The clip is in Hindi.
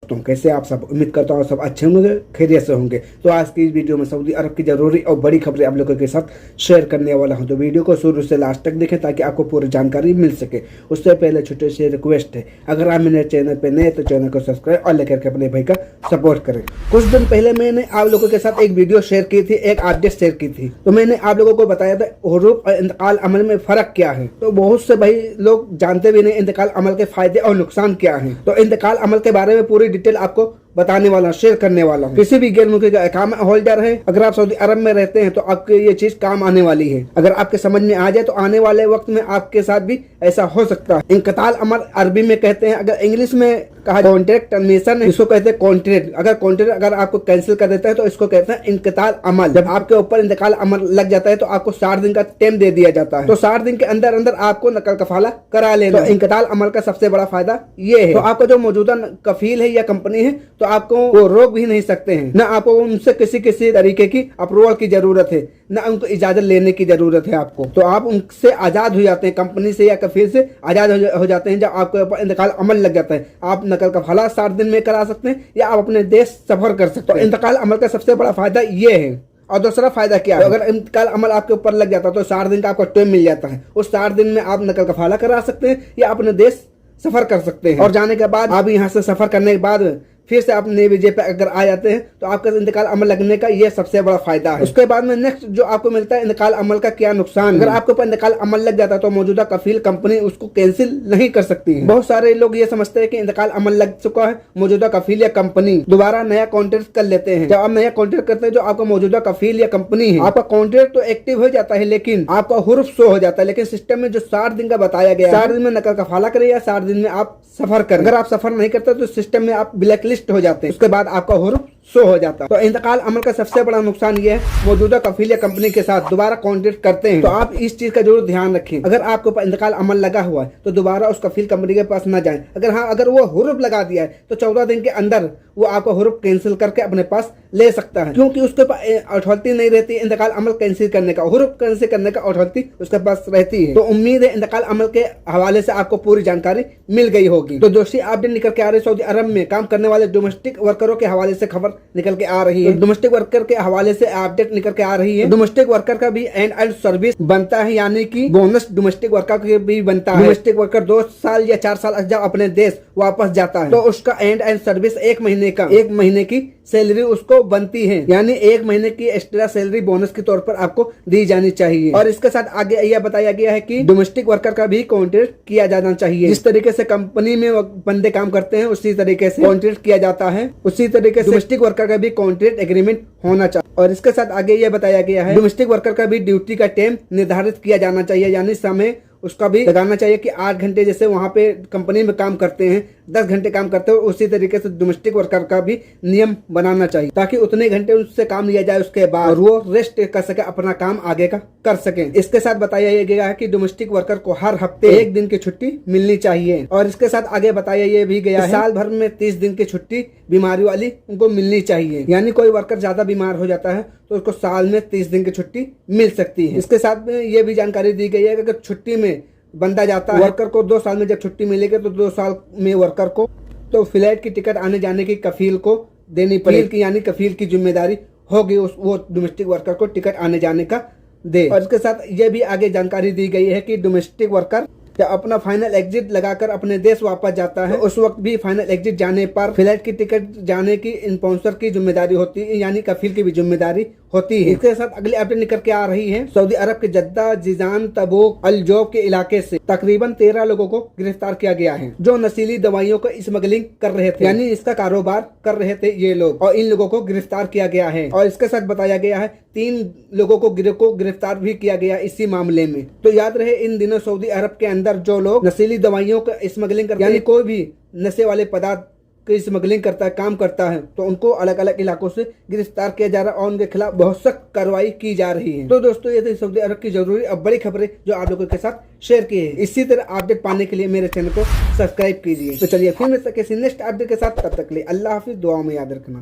तुम कैसे आप सब, उम्मीद करता हूँ सब अच्छे होंगे, खैरियत से होंगे। तो आज की इस वीडियो में सऊदी अरब की जरूरी और बड़ी खबरें आप लोगों के साथ शेयर करने वाला हूँ। तो वीडियो को शुरू से लास्ट तक देखें ताकि आपको पूरी जानकारी मिल सके। उससे पहले छोटी सी रिक्वेस्ट है, अगर आप मेरे चैनल पर नए तो चैनल को सब्सक्राइब और लेकर के अपने भाई का सपोर्ट करें। कुछ दिन पहले मैंने आप लोगों के साथ एक वीडियो शेयर की थी, एक अपडेट शेयर की थी। तो मैंने आप लोगों को बताया था हुरूफ और इंतकाल अमल में फर्क क्या है। तो बहुत से भाई लोग जानते भी नहीं इंतकाल अमल के फायदे और नुकसान क्या है। तो इंतकाल अमल के बारे में पूरी डिटेल आपको बताने वाला, शेयर करने वाला हूँ। किसी भी गैर मुल्की का इकामा होल्डर है, अगर आप सऊदी अरब में रहते हैं तो आपके ये चीज काम आने वाली है। अगर आपके समझ में आ जाए तो आने वाले वक्त में आपके साथ भी ऐसा हो सकता है। इंकताल अमल अरबी में कहते हैं, अगर इंग्लिश में कहा कॉन्ट्रैक्ट टर्मिनेशन है, इसको कहते हैं कॉन्ट्रैक्ट। अगर कॉन्ट्रैक्ट अगर आपको कैंसिल कर देता है तो इसको कहते हैं इंकताल अमल। जब आपके ऊपर इंतकाल अमल लग जाता है तो आपको 60 दिन का टाइम दे दिया जाता है। तो 60 दिन के अंदर अंदर आपको नकल कफाला करा लेना। तो इंकताल अमल का सबसे बड़ा फायदा ये है। तो आपका जो मौजूदा कफील है या कंपनी है तो आपको वो रोक भी नहीं सकते हैं, न आपको उनसे किसी तरीके की अप्रूवल की जरूरत है, न उनको इजाजत लेने की जरूरत है आपको। तो आप उनसे आजाद हो जाते हैं, कंपनी से या कफील से आजाद हो जाते हैं। जब आपके ऊपर इंतकाल अमल लग जाता है आप नकल कफाला 60 दिन में करा सकते हैं या आप अपने देश सफर कर सकते हैं। तो इंतकाल अमल का सबसे बड़ा फायदा ये है। और दूसरा फायदा क्या है, अगर इंतकाल अमल आपके ऊपर लग जाता है तो 60 दिन का आपको टाइम मिल जाता है। उस 60 दिन में आप नकल कफाला करा सकते हैं या अपने देश सफर कर सकते हैं। और जाने के बाद आप यहाँ से सफर करने के बाद फिर से आप नए वीजे पे अगर आ जाते हैं तो आपका इंतकाल अमल लगने का ये सबसे बड़ा फायदा है। उसके बाद में नेक्स्ट जो आपको मिलता है इंतकाल अमल का क्या नुकसान। अगर आपके ऊपर इंतकाल अमल लग जाता है तो मौजूदा कफील कंपनी उसको कैंसिल नहीं कर सकती है। बहुत सारे लोग ये समझते हैं कि इंतकाल अमल लग चुका है, मौजूदा कफील या कंपनी दोबारा नया कॉन्ट्रैक्ट कर लेते हैं। जब आप नया कॉन्ट्रैक्ट करते हैं जो आपका मौजूदा कफील या कंपनी है, आपका कॉन्ट्रैक्ट तो एक्टिव हो जाता है लेकिन आपका हुर्फ शो हो जाता है। लेकिन सिस्टम में जो 60 दिन का बताया गया, 60 दिन में नकल कफाला करे या 60 दिन में आप सफर करें। अगर आप सफर नहीं करते तो सिस्टम में आप ब्लैक लिस्ट हो जाते हैं, उसके बाद आपका हुर्फ शो हो जाता है। तो इंतकाल अमल का सबसे बड़ा नुकसान ये है, मौजूदा कफील या कंपनी के साथ दोबारा कॉन्ट्रैक्ट करते हैं तो आप इस चीज का जरूर ध्यान रखें। अगर आपके ऊपर इंतकाल अमल लगा हुआ है तो दोबारा उस कफील कंपनी के पास ना जाएं। अगर वो हुर्फ लगा दिया है तो 14 दिन के अंदर वो आपका हुर्फ कैंसिल करके अपने पास ले सकता है, क्योंकि उसके पास अथॉरिटी नहीं रहती इंतकाल अमल कैंसिल करने का। हुर्फ कैंसिल करने का अथॉरिटी उसके पास रहती है। तो उम्मीद है इंतकाल अमल के हवाले से आपको पूरी जानकारी मिल गई होगी। तो दोस्तों अपडेट निकल के आ रही है सऊदी अरब में काम करने वाले डोमेस्टिक वर्करों के हवाले से खबर निकल के आ रही है। डोमेस्टिक वर्कर के हवाले से अपडेट निकल के आ रही है। डोमेस्टिक वर्कर का भी एंड सर्विस बनता है, यानी कि बोनस डोमेस्टिक वर्कर के भी बनता है। डोमेस्टिक वर्कर 2 साल या 4 साल जब अपने देश वापस जाता है तो उसका एंड सर्विस 1 महीने की सैलरी उसको बनती है, यानी 1 महीने की एक्स्ट्रा सैलरी बोनस के तौर पर आपको दी जानी चाहिए। और इसके साथ आगे यह बताया गया है कि डोमेस्टिक वर्कर का भी कॉन्ट्रैक्ट किया जाना चाहिए। जिस तरीके से कंपनी में बंदे काम करते हैं उसी तरीके से कॉन्ट्रैक्ट किया जाता है, उसी तरीके से डोमेस्टिक वर्कर का भी कॉन्ट्रैक्ट एग्रीमेंट होना चाहिए। और इसके साथ आगे यह बताया गया है डोमेस्टिक वर्कर का भी ड्यूटी का टाइम निर्धारित किया जाना चाहिए, यानी समय उसका भी लगाना चाहिए कि 8 घंटे जैसे वहां पे कंपनी में काम करते हैं 10 घंटे काम करते हो, उसी तरीके से डोमेस्टिक वर्कर का भी नियम बनाना चाहिए ताकि उतने घंटे उससे काम लिया जाए उसके बाद और वो रेस्ट कर सके, अपना काम आगे का कर सके। इसके साथ बताया गया है कि डोमेस्टिक वर्कर को हर हफ्ते 1 दिन की छुट्टी मिलनी चाहिए। और इसके साथ आगे बताया ये भी गया है साल भर में 30 दिन की छुट्टी बीमारी वाली उनको मिलनी चाहिए, यानी कोई वर्कर ज्यादा बीमार हो जाता है तो उसको साल में 30 दिन की छुट्टी मिल सकती है। इसके साथ में ये भी जानकारी दी गई है कि अगर छुट्टी में बंदा जाता है, वर्कर को 2 साल में जब छुट्टी मिलेगी तो 2 साल में वर्कर को तो फ्लाइट की टिकट आने जाने की कफील को देनी पड़ेगी, यानी कफील की जिम्मेदारी होगी वो डोमेस्टिक वर्कर को टिकट आने जाने का दे। और इसके साथ ये भी आगे जानकारी दी गई है कि डोमेस्टिक वर्कर जब अपना फाइनल एग्जिट लगाकर अपने देश वापस जाता है तो उस वक्त भी फाइनल एग्जिट जाने पर फ्लाइट की टिकट जाने की स्पॉन्सर की जिम्मेदारी होती है, यानी कफील की भी जिम्मेदारी होती है। इसके साथ अगली अपडेट निकल के आ रही है सऊदी अरब के जद्दा, जिजान, तबूक, अल जोब के इलाके से तकरीबन 13 लोगों को गिरफ्तार किया गया है जो नशीली दवाइयों का स्मगलिंग कर रहे थे, यानी इसका कारोबार कर रहे थे ये लोग, और इन लोगों को गिरफ्तार किया गया है। और इसके साथ बताया गया है 3 लोगों को गिरफ्तार भी किया गया इसी मामले में। तो याद रहे इन दिनों सऊदी अरब के अंदर जो लोग नशीली दवाइयों का स्मगलिंग करते हैं, यानी कोई भी नशे वाले पदार्थ की स्मगलिंग करता है, काम करता है, तो उनको अलग अलग इलाकों से गिरफ्तार किया जा रहा है और उनके खिलाफ बहुत सख्त कार्रवाई की जा रही है। तो दोस्तों ये थी सऊदी अरब की जरूरी और बड़ी खबरें जो आप लोगों के साथ शेयर की है। इसी तरह अपडेट पाने के लिए मेरे चैनल को सब्सक्राइब कीजिए। तो चलिए फिर मिलते हैं किसी नेक्स्ट अपडेट के साथ, तब तक के लिए अल्लाह हाफिज, दुआ में याद रखना।